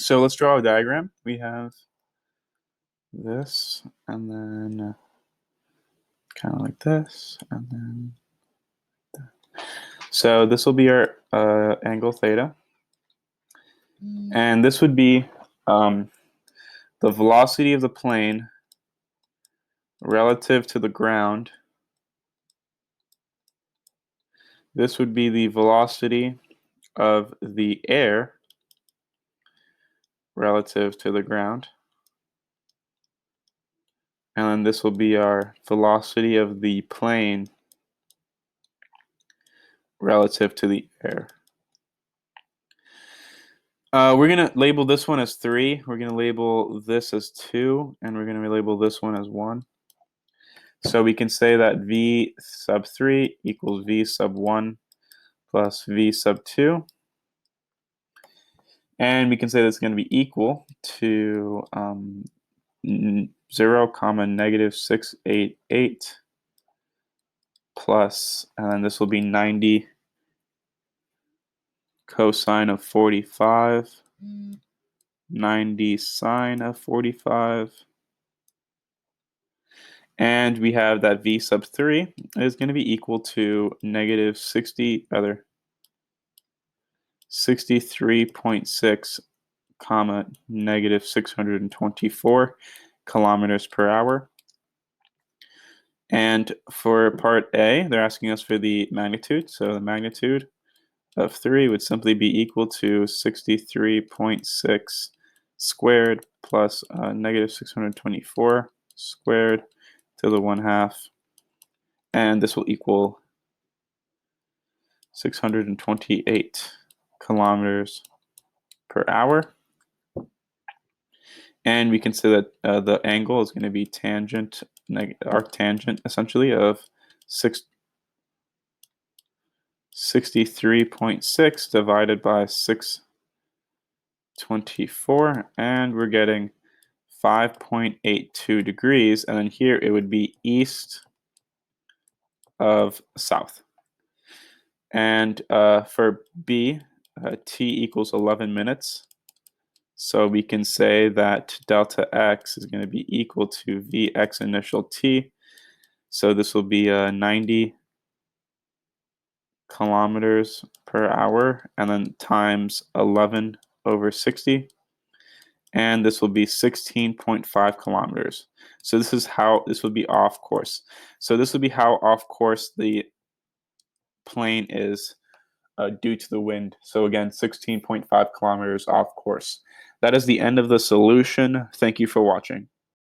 So let's draw a diagram. We have this, and then kind of like this, and then that. So this will be our angle theta, and this would be the velocity of the plane relative to the ground. This would be the velocity of the air relative to the ground. And then this will be our velocity of the plane relative to the air. We're going to label this one as 3. We're going to label this as 2. And we're going to label this one as 1. So we can say that v sub 3 equals v sub 1 plus v sub 2. And we can say that's going to be equal to 0 comma negative 688 plus, and then this will be 90 cosine of 45, 90 sine of 45. And we have that v sub 3 is going to be equal to negative 63.6 comma negative 624 kilometers per hour. And for part A, they're asking us for the magnitude. So the magnitude of 3 would simply be equal to 63.6 squared plus negative 624 squared to the 1/2. And this will equal 628 kilometers per hour. And we can say that the angle is going to be arctangent, essentially, of 63.6 divided by 624, and we're getting 5.82 degrees. And then here it would be east of south. And for B, t equals 11 minutes. So we can say that delta x is going to be equal to Vx initial t. So this will be 90 kilometers per hour, and then times 11 over 60. And this will be 16.5 kilometers. So this is how this would be off course. So this would be how off course the plane is due to the wind. So again, 16.5 kilometers off course. That is the end of the solution. Thank you for watching.